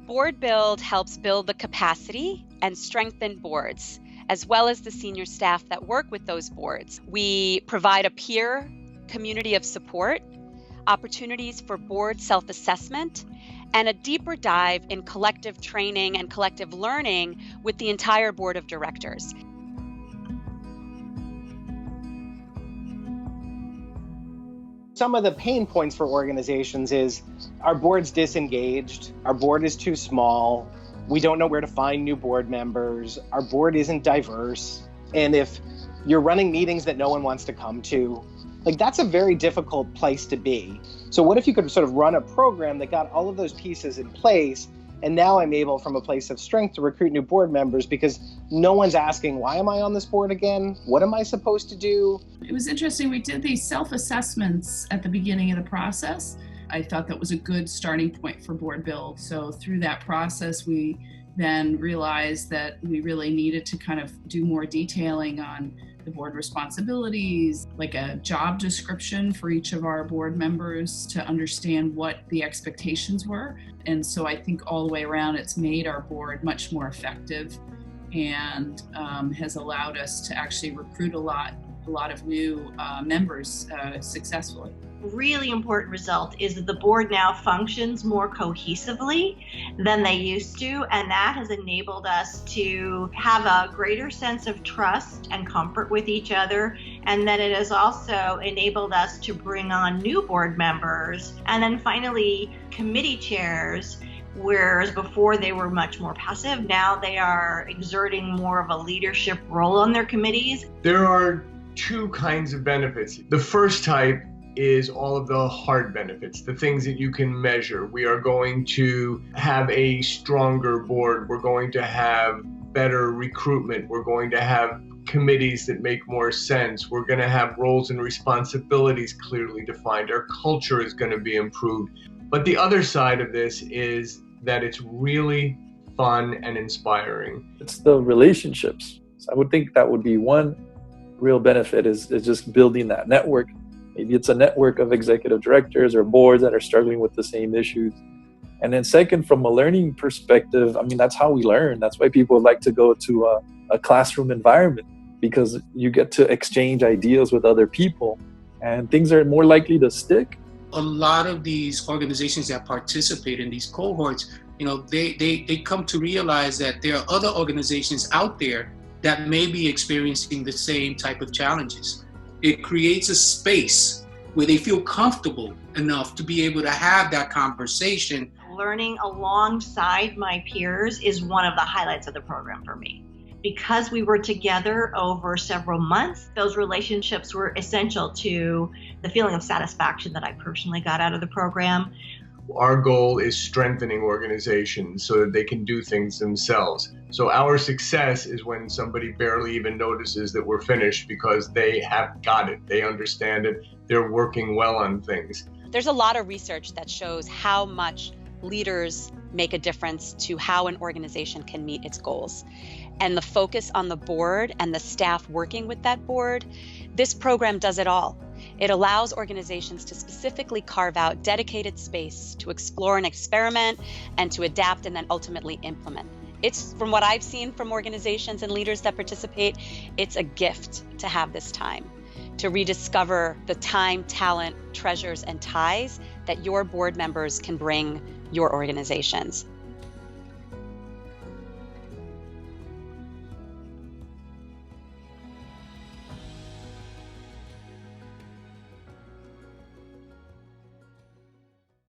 Board Build helps build the capacity and strengthen boards, as well as the senior staff that work with those boards. We provide a peer community of support, opportunities for board self-assessment, and a deeper dive in collective training and collective learning with the entire board of directors. Some of the pain points for organizations is our board's disengaged, our board is too small, we don't know where to find new board members, our board isn't diverse, and if you're running meetings that no one wants to come to, that's a very difficult place to be. So what if you could sort of run a program that got all of those pieces in place, and now I'm able from a place of strength to recruit new board members because no one's asking, why am I on this board again? What am I supposed to do? It was interesting. We did these self-assessments at the beginning of the process. I thought that was a good starting point for Board Build. So through that process, we then realized that we really needed to kind of do more detailing on the board responsibilities, like a job description for each of our board members to understand what the expectations were. And so I think all the way around, it's made our board much more effective and has allowed us to actually recruit a lot of new members successfully. Really important result is that the board now functions more cohesively than they used to, and that has enabled us to have a greater sense of trust and comfort with each other, and then it has also enabled us to bring on new board members, and then finally committee chairs. Whereas before they were much more passive, now they are exerting more of a leadership role on their committees. There are two kinds of benefits. The first type is all of the hard benefits, the things that you can measure. We are going to have a stronger board. We're going to have better recruitment. We're going to have committees that make more sense. We're going to have roles and responsibilities clearly defined. Our culture is going to be improved. But the other side of this is that it's really fun and inspiring. It's the relationships. So I would think that would be one real benefit is just building that network. Maybe it's a network of executive directors or boards that are struggling with the same issues. And then second, from a learning perspective, I mean, that's how we learn. That's why people like to go to a classroom environment, because you get to exchange ideas with other people and things are more likely to stick. A lot of these organizations that participate in these cohorts, they come to realize that there are other organizations out there that may be experiencing the same type of challenges. It creates a space where they feel comfortable enough to be able to have that conversation. Learning alongside my peers is one of the highlights of the program for me. Because we were together over several months, those relationships were essential to the feeling of satisfaction that I personally got out of the program. Our goal is strengthening organizations so that they can do things themselves. So our success is when somebody barely even notices that we're finished because they have got it, they understand it, they're working well on things. There's a lot of research that shows how much leaders make a difference to how an organization can meet its goals. And the focus on the board and the staff working with that board, this program does it all. It allows organizations to specifically carve out dedicated space to explore and experiment and to adapt and then ultimately implement. It's, from what I've seen from organizations and leaders that participate, it's a gift to have this time, to rediscover the time, talent, treasures, and ties that your board members can bring your organizations.